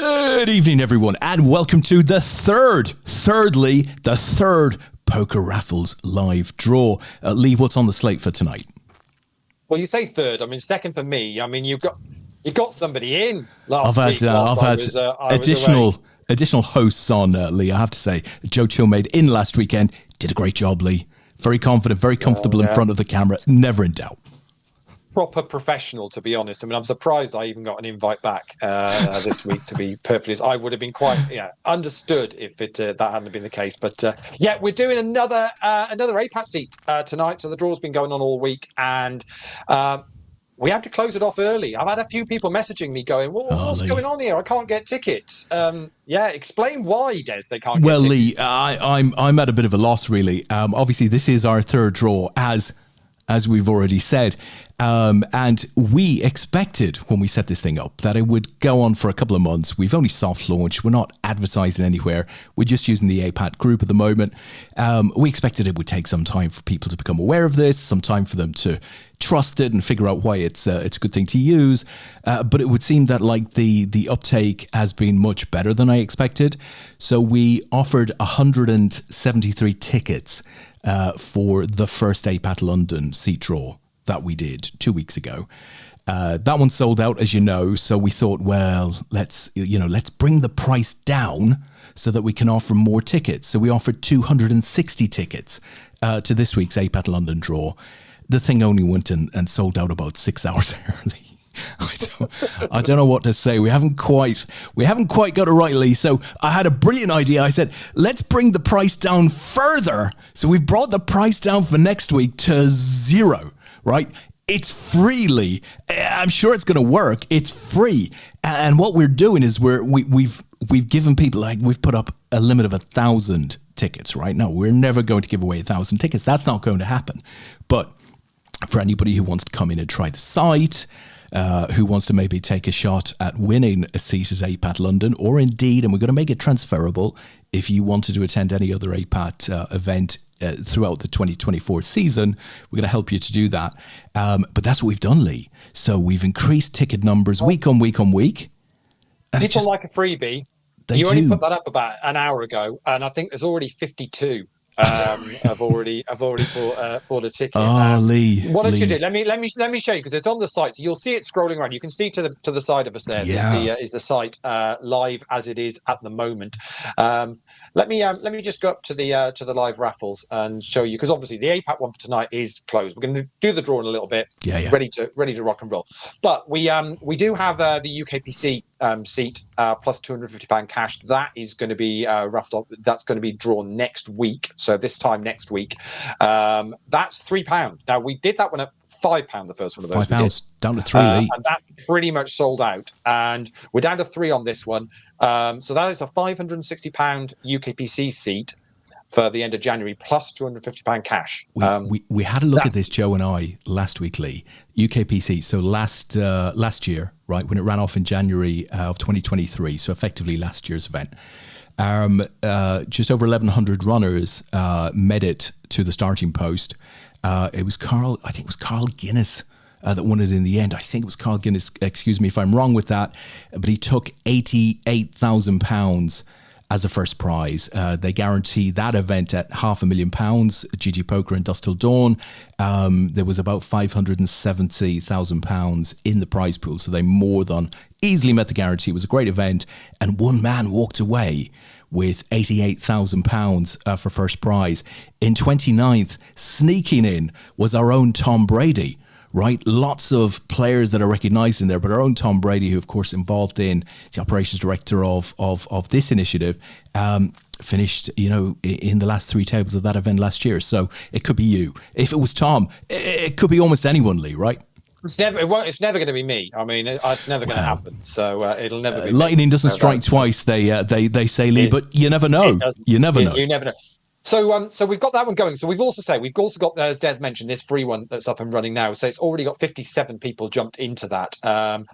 Good evening, everyone, and welcome to the third Poker Raffles live draw. Leigh, what's on the slate for tonight? Well, you say third. I mean, second for me. I mean, you got somebody in last week. I've had additional hosts on, Leigh. I have to say, Joe Chill made in last weekend. Did a great job, Leigh. Very confident, very comfortable in front of the camera. Never in doubt. Proper professional, to be honest. I mean, I'm surprised I even got an invite back this week. To be perfectly honest, I would have been quite understood if that hadn't been the case. But we're doing another APAT seat tonight. So the draw's been going on all week, and we had to close it off early. I've had a few people messaging me going, what's going on here? I can't get tickets. Explain why, Des, they can't get tickets. Well, Leigh, I'm at a bit of a loss, really. Obviously, this is our third draw, as we've already said. And we expected when we set this thing up that it would go on for a couple of months. We've only soft launched. We're not advertising anywhere. We're just using the APAT group at the moment. We expected it would take some time for people to become aware of this, some time for them to trust it and figure out why it's a good thing to use. But it would seem that like the uptake has been much better than I expected. So we offered 173 tickets for the first APAT London Seat draw that we did 2 weeks ago. That one sold out, as you know, so we thought, well, let's bring the price down so that we can offer more tickets. So we offered 260 tickets to this week's APAT London draw. The thing only went and sold out about 6 hours early. I don't know what to say. We haven't quite got it right, Leigh. So I had a brilliant idea. I said, let's bring the price down further. So we've brought the price down for next week to 0. Right? It's free, Leigh. I'm sure it's going to work. It's free. And what we're doing is we've given people, like, we've put up a limit of 1,000 tickets, right? No, we're never going to give away 1,000 tickets. That's not going to happen. But for anybody who wants to come in and try the site, who wants to maybe take a shot at winning a seat at APAT London, or indeed, and we're going to make it transferable, if you wanted to attend any other APAT event throughout the 2024 season, we're going to help you to do that. But that's what we've done, Leigh. So we've increased ticket numbers week on week on week. People like a freebie. You only put that up about an hour ago, and I think there's already 52. I've already bought a ticket. Leigh, what did Leigh. you do? Let me show you, because it's on the site, so you'll see it scrolling around. You can see to the side of us there. Yeah. Is the site live as it is at the moment. Let me just go up to the live raffles and show you, because obviously the APAT one for tonight is closed. We're going to do the draw in a little bit. Yeah. Ready to rock and roll. But we do have the UKPC seat plus £250 cash. That is going to be raffled up. That's going to be drawn next week. So this time next week, that's £3. Now we did that one at £5. The first one of those, £5 down to 3, Leigh. and that pretty much sold out. And we're down to 3 on this one. So that is a £560 UKPC seat for the end of January, plus £250 cash. We had a look at this, Joe and I, last week, Leigh. UKPC, so last year, right, when it ran off in January of 2023, so effectively last year's event, just over 1,100 runners made it to the starting post. It was Carl Guinness that won it in the end. I think it was Carl Guinness, excuse me if I'm wrong with that, but he took £88,000 as a first prize. They guarantee that event at £500,000. GG Poker and Dust Till Dawn, there was about £570,000 in the prize pool, so they more than easily met the guarantee. It was a great event, and one man walked away with £88,000 for first prize. In 29th, sneaking in, was our own Tom Brady. Right, lots of players that are recognised in there, but our own Tom Brady, who of course involved in the operations director of this initiative, finished, in the last 3 tables of that event last year. So it could be you. If it was Tom, it could be almost anyone, Leigh, right? It's never going to be me. I mean, it's never going to happen. So it'll never be. Lightning doesn't strike twice. They say, Leigh, but you never know. You never know. You never know. So we've got that one going. So we've also got, as Des mentioned, this free one that's up and running now. So it's already got 57 people jumped into that. And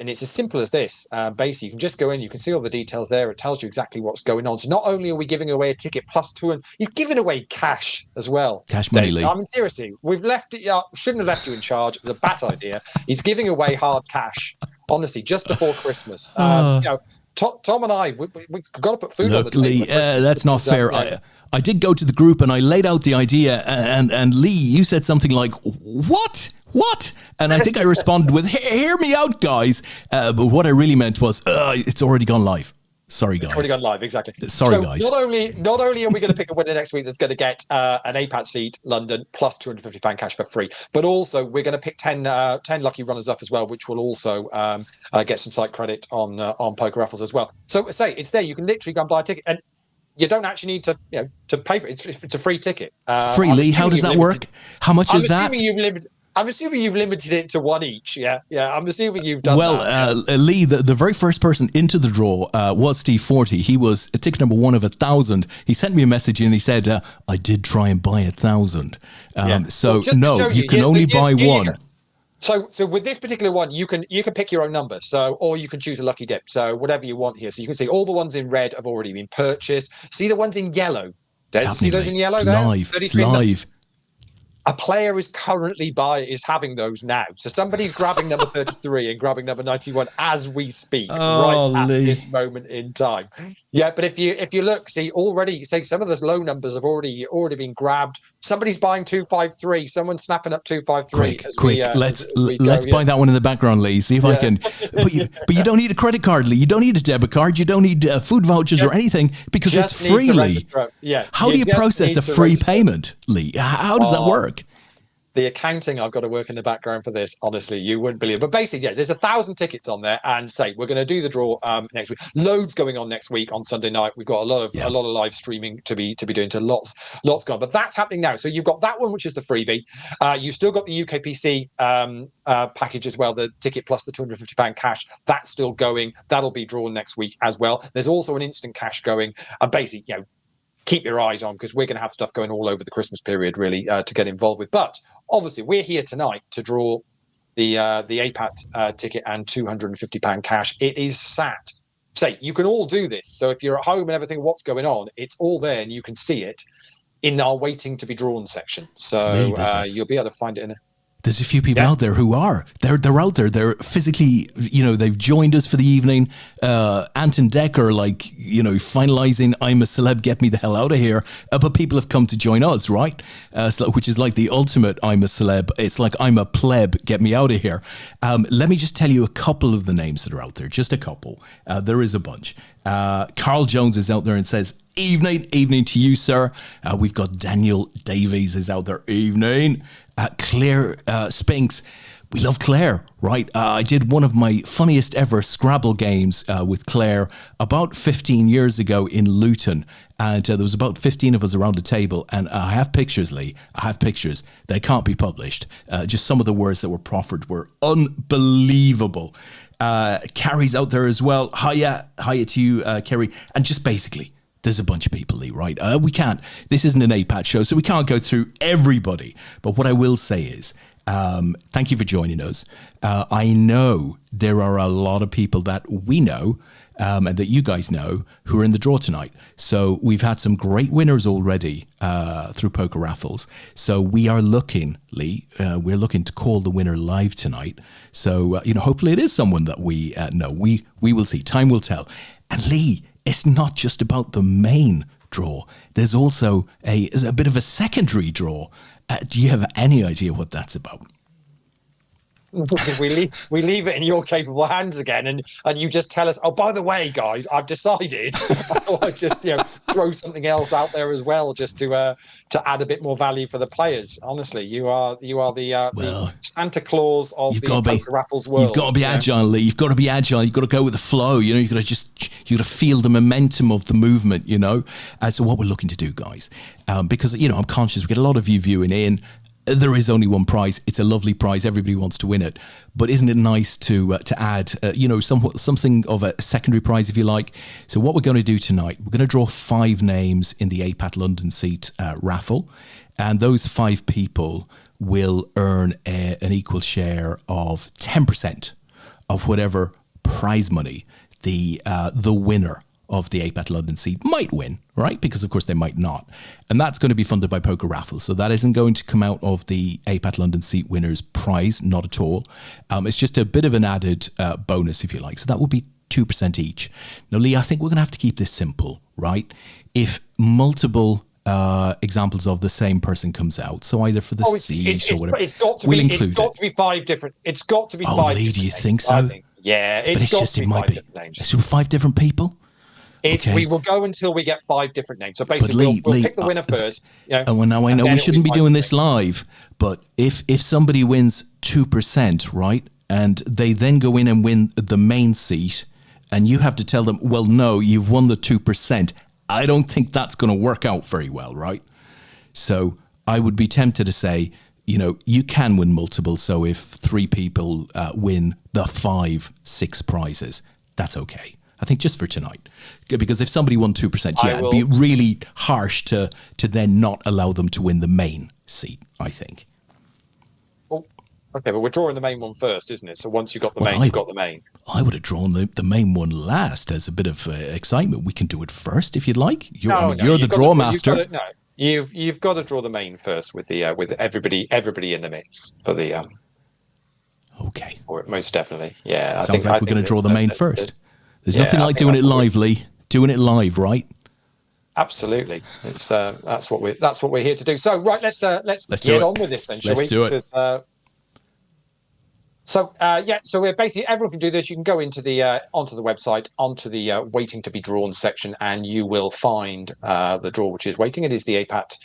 it's as simple as this. Basically, you can just go in, you can see all the details there. It tells you exactly what's going on. So not only are we giving away a ticket plus two, and he's giving away cash as well. Cash money, Leigh. I mean, seriously, we've left it. Shouldn't have left you in charge. It was a bad idea. He's giving away hard cash, honestly, just before Christmas. Tom and I, we've got to put food on the table. Lee, that's not fair. I did go to the group and I laid out the idea, and Lee, you said something like, "What? What?" And I think I responded with, "Hear me out, guys." But what I really meant was, it's already gone live. Sorry, guys. It's already gone live, exactly. Sorry, guys. Not only are we going to pick a winner next week that's going to get an APAT seat London plus £250 cash for free, but also we're going to pick 10 lucky runners up as well, which will also get some site credit on Poker Raffles as well. So it's there. You can literally go and buy a ticket, and you don't actually need to pay for it. It's a free ticket. Free, Lee. How does that work? How much is that? I'm assuming you've limited it to one each. Yeah. I'm assuming you've done that. Well, Lee, the very first person into the draw was Steve Forty. He was ticket number 1 of 1,000. He sent me a message and he said, "I did try and buy 1,000." You can only buy one. So with this particular one, you can pick your own number. Or you can choose a lucky dip. So whatever you want here. So you can see all the ones in red have already been purchased. See the ones in yellow. See those in yellow there? It's live. A player is currently having those now. So somebody's grabbing number 33 and grabbing number 91 as we speak, at this moment in time. Yeah, but if you look, see already, say some of the low numbers have already been grabbed. Somebody's buying 253. Someone's snapping up 253. Quick, let's buy that one in the background, Lee. See if I can. But you don't need a credit card, Lee. You don't need a debit card. You don't need food vouchers or anything because it's free, Lee. Yeah. How do you process a free payment, Lee? How does that work? The accounting I've got to work in the background for this, honestly, you wouldn't believe. But basically, there's 1,000 tickets on there, and we're going to do the draw next week. Loads going on next week on Sunday night. We've got a lot of live streaming to be doing. To lots going. But that's happening now. So you've got that one, which is the freebie. You've still got the UKPC package as well, the ticket plus the £250 cash. That's still going. That'll be drawn next week as well. There's also an instant cash going, and basically, keep your eyes on, because we're going to have stuff going all over the Christmas period, really, to get involved with. But obviously, we're here tonight to draw the APAT ticket and £250 cash. It is sat. You can all do this. So if you're at home and everything, what's going on, it's all there and you can see it in our waiting to be drawn section. So you'll be able to find it in There's a few people out there who are. They're out there. They're physically, they've joined us for the evening. Ant and Deck are finalizing I'm a Celeb, get me the hell out of here. But people have come to join us, right? Which is like the ultimate I'm a Celeb. It's like I'm a pleb, get me out of here. Let me just tell you a couple of the names that are out there. Just a couple. There is a bunch. Carl Jones is out there and says, evening to you, sir. We've got Daniel Davies is out there. Evening. Claire Spinks. We love Claire, right? I did one of my funniest ever Scrabble games with Claire about 15 years ago in Luton. And there was about 15 of us around the table. And I have pictures, Lee. I have pictures. They can't be published. Just some of the words that were proffered were unbelievable. Carrie's out there as well. Hiya to you, Kerry. And just basically, there's a bunch of people, Lee, right? We can't. This isn't an APAT show, so we can't go through everybody. But what I will say is, thank you for joining us. I know there are a lot of people that we know and that you guys know who are in the draw tonight. So we've had some great winners already through Poker Raffles. So we are looking, Lee, we're looking to call the winner live tonight. So, hopefully it is someone that we know. We will see. Time will tell. And Lee, it's not just about the main draw. There's also a bit of a secondary draw. Do you have any idea what that's about? we leave it in your capable hands again, and you just tell us, oh, by the way, guys, I've decided I'll just throw something else out there as well, just to add a bit more value for the players. Honestly, you are the Santa Claus of the Poker Raffles world. You've got to be agile, Lee. You've got to be agile. You've got to go with the flow. You've got to feel the momentum of the movement. So what we're looking to do, guys, because I'm conscious we get a lot of you viewing in. There is only one prize. It's a lovely prize. Everybody wants to win it. But isn't it nice to add, something of a secondary prize, if you like? So what we're going to do tonight, we're going to draw 5 names in the APAT London Seat raffle. And those 5 people will earn an equal share of 10% of whatever prize money the winner of the APAT London Seat might win, right? Because of course they might not. And that's going to be funded by Poker Raffles. So that isn't going to come out of the APAT London Seat winner's prize, not at all. It's just a bit of an added bonus, if you like. So that would be 2% each. Now, Leigh, I think we're going to have to keep this simple, right? If multiple examples of the same person comes out, so either for the seats or whatever, it's got to we'll be. include It's got to be 5 different. It's got to be 5. Leigh, do you names, think so? I think. Yeah, But it's got just to it be might 5 be. different names. So 5 different people. Okay. We will go until we get 5 different names. So basically, we'll pick the winner first. And now I know we shouldn't be doing this live, but if somebody wins 2%, right, and they then go in and win the main seat, and you have to tell them, well, no, you've won the 2%. I don't think that's going to work out very well, right? So I would be tempted to say, you can win multiple. So if 3 people win the 5, 6 prizes, that's okay. I think just for tonight, because if somebody won 2%, it'd be really harsh to then not allow them to win the main seat, I think. Oh, okay, but we're drawing the main one first, isn't it? So once you've got the main, you've got the main. I would have drawn the main one last as a bit of excitement. We can do it first if you'd like. You're the draw master. You've got to draw the main first with the with everybody in the mix for the Okay. For it, most definitely. Yeah. Sounds like we're going to draw the main first. There's nothing like doing it live, Leigh. Doing it live, right? Absolutely. It's that's what we're here to do. So right, let's get on with this then, shall we? Let's do it. So we're basically, everyone can do this. You can go into the onto the website, onto the waiting to be drawn section, and you will find the draw which is waiting. It is the APAT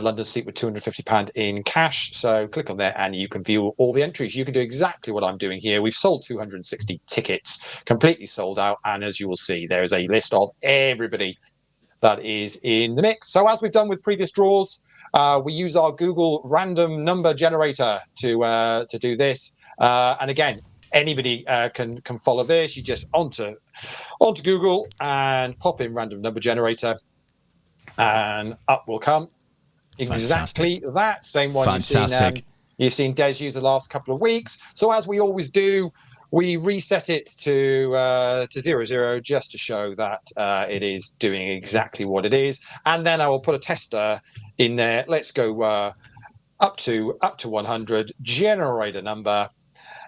London Seat with £250 in cash. So click on there and you can view all the entries. You can do exactly what I'm doing here. We've sold 260 tickets, completely sold out, and as you will see, there is a list of everybody that is in the mix. So as we've done with previous draws, we use our Google random number generator to do this. And again, anybody can follow this. You just onto Google and pop in random number generator, and up will come exactly that same one. Fantastic. You've seen Des use the last couple of weeks. So as we always do, we reset it to 00 just to show that it is doing exactly what it is. And then I will put a tester in there. Let's go up to 100, generate a number.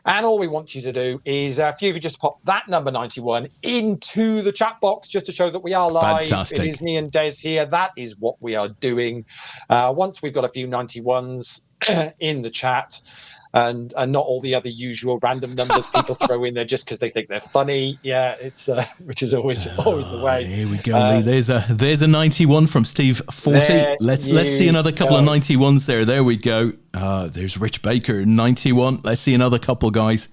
And all we want you to do is for you to just pop that number 91 into the chat box just to show that we are live. Fantastic. It is me and Des here. That is what we are doing. Once we've got a few 91s in the chat, and not all the other usual random numbers people throw in there just because they think they're funny. Yeah, it's which is always the way. Here we go, Leigh. There's a 91 from Steve 40. Let's see another couple of 91s there. There we go. There's Rich Baker 91. Let's see another couple, guys.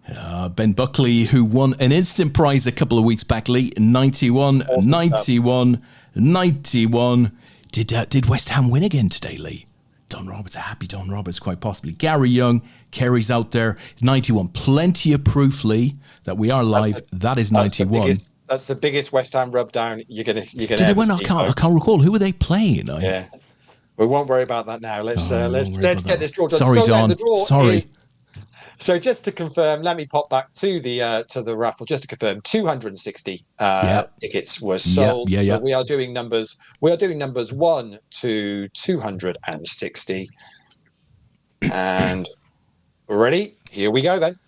Ben Buckley, who won an instant prize a couple of weeks back, Leigh, 91, awesome 91, stuff. 91. Did West Ham win again today, Leigh? Don Roberts, a happy Don Roberts, quite possibly. Gary Young, Kerry's out there, 91. Plenty of proof, Leigh, that we are live. That is 91. That's the biggest West Ham rub down you're gonna. Did they win? I can't recall. Who were they playing? Yeah, we won't worry about that now. Let's get this draw done. Sorry, Don. Sorry. So just to confirm, let me pop back to the raffle just to confirm. 260 tickets were sold. So we are doing numbers. We are doing numbers 1 to 260. And ready? Here we go then.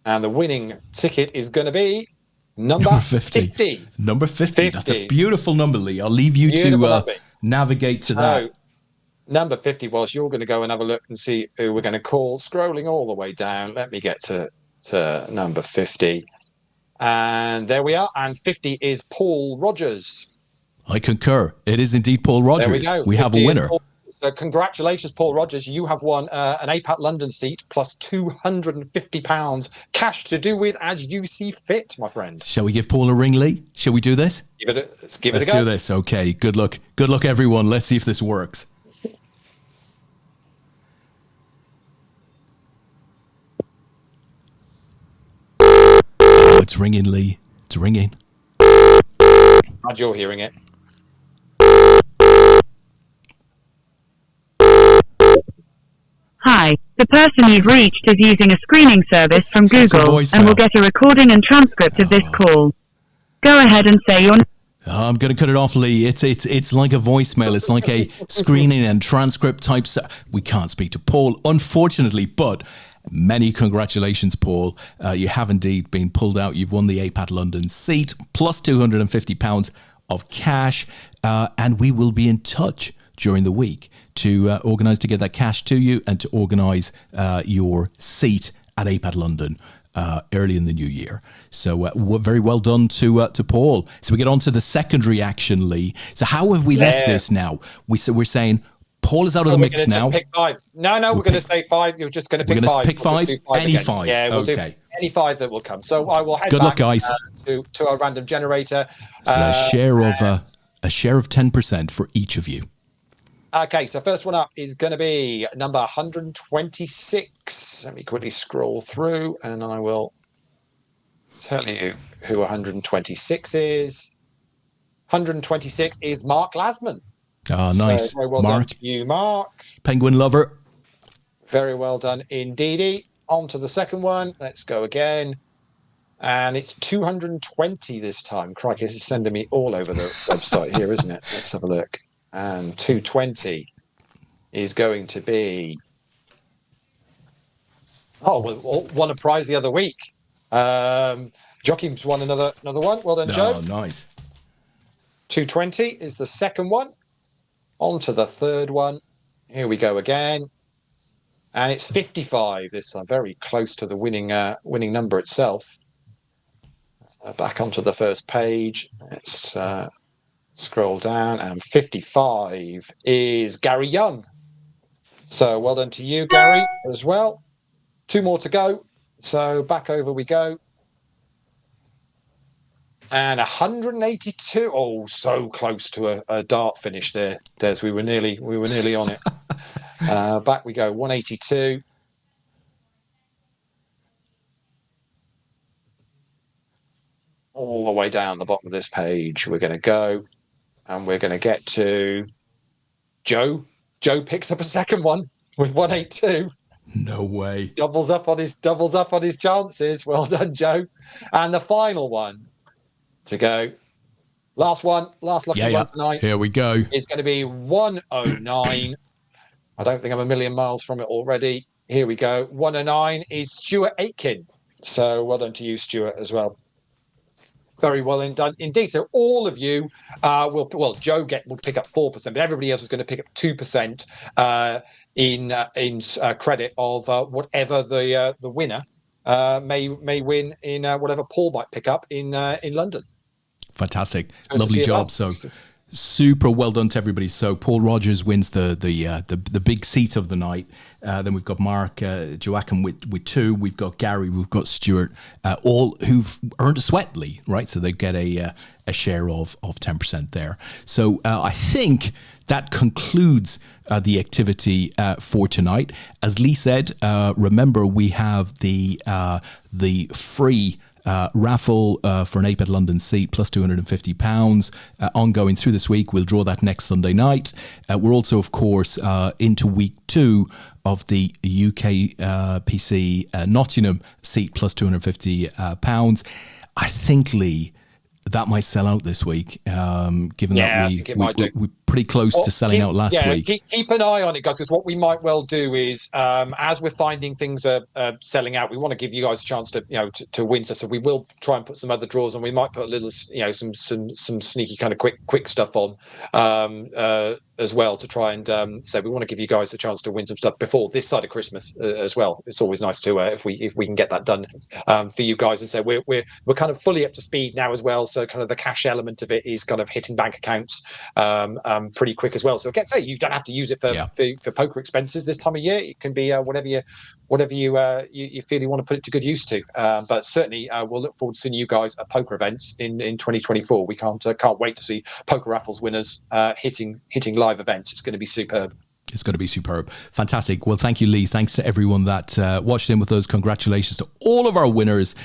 And the winning ticket is going to be number 50. Number 50. That's a beautiful number, Leigh. I'll leave you to navigate to that. Number 50 was, you're going to go and have a look and see who we're going to call. Scrolling all the way down. Let me get to number 50. And there we are. And 50 is Paul Rogers. I concur. It is indeed Paul Rogers. There we go. We have a winner. So congratulations, Paul Rogers. You have won an APAT London seat plus £250 cash to do with as you see fit, my friend. Shall we give Paul a ring, Leigh? Shall we do this? Let's give it a go. Let's do this. Okay. Good luck. Good luck, everyone. Let's see if this works. It's ringing, Leigh. It's ringing. Glad you're hearing it. Hi, the person you've reached is using a screening service from Google and will get a recording and transcript of this call. Go ahead and say your... I'm going to cut it off, Leigh. It's like a voicemail. It's like a screening and transcript type. We can't speak to Paul, unfortunately, but Many congratulations, Paul. You have indeed been pulled out. You've won the APAT London Seat, plus £250 of cash. And we will be in touch during the week to organise to get that cash to you and to organise your seat at APAT London early in the new year. So very well done to Paul. So we get on to the secondary action, Leigh. So how have we left this now? We're saying Paul is out of the mix now. Pick 5. No, we're going to say 5. You're just going to pick 5. We're going to pick 5? Any again. 5. Yeah, we'll do any 5 that will come. So I will head Good back luck, guys. To our random generator. So a share of 10% for each of you. Okay, so first one up is going to be number 126. Let me quickly scroll through and I will tell you who 126 is. 126 is Mark Lasman. Oh, nice. So very well Mark. done to you, Mark. Penguin lover. Very well done indeed. On to the second one. Let's go again. And it's 220 this time. Crikey, this is sending me all over the website here, isn't it? Let's have a look. And 220 is going to be... won a prize the other week. Joachim's won another one. Well done, Joe. Oh, nice. 220 is the second one. On to the third one. Here we go again. And it's 55 this time, very close to the winning number itself. Back onto the first page. Let's scroll down, and 55 is Gary Young. So well done to you, Gary, as well. 2 more to go. So back over we go. And 182. Oh, so close to a dart finish there, Des. We were nearly on it. Back we go. 182. All the way down the bottom of this page, we're going to go, and we're going to get to Joe. Joe picks up a second one with 182. No way. Doubles up on his chances. Well done, Joe. And the final one to go. Last one, last lucky one tonight. Here we go. It's going to be 109. I don't think I'm a million miles from it already. Here we go. 109 is Stuart Aitken. So well done to you, Stuart, as well. Very well done indeed. So all of you will Joe will pick up 4%, but everybody else is going to pick up 2% in credit of whatever the winner may win in whatever Paul might pick up in London. Fantastic, lovely job. So super well done to everybody. So Paul Rogers wins the big seat of the night. Then we've got Mark, Joachim with 2. We've got Gary. We've got Stuart. All who've earned a sweat, Leigh, right? So they get a share of 10% there. So I think that concludes the activity for tonight. As Leigh said, remember we have the free raffle for an APAT London Seat plus £250 ongoing through this week. We'll draw that next Sunday night. We're also, of course, into week 2 of the UK PC Nottingham Seat plus £250. I think, Leigh, that might sell out this week, given that we're pretty close to selling out last week. Keep an eye on it, guys, because what we might well do is, as we're finding things are selling out, we want to give you guys a chance to win. So we will try and put some other draws, and we might put a little, some sneaky kind of quick stuff on as well to try and say we want to give you guys a chance to win some stuff before this side of Christmas as well. It's always nice to if we can get that done for you guys, and so we're kind of fully up to speed now as well. So kind of the cash element of it is kind of hitting bank accounts pretty quick as well. So I say you don't have to use it for poker expenses this time of year. It can be whatever you feel you want to put it to good use to. But certainly we'll look forward to seeing you guys at poker events in 2024. We can't wait to see Poker Raffles winners hitting live events. It's going to be superb. It's going to be superb. Fantastic. Well, thank you, Leigh. Thanks to everyone that watched in with us. Congratulations to all of our winners.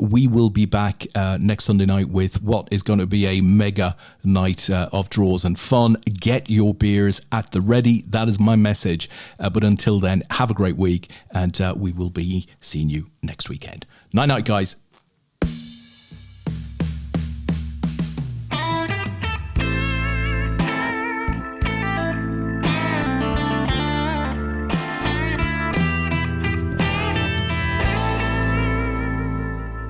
We will be back next Sunday night with what is going to be a mega night of draws and fun. Get your beers at the ready. That is my message. But until then, have a great week, and we will be seeing you next weekend. Night, guys.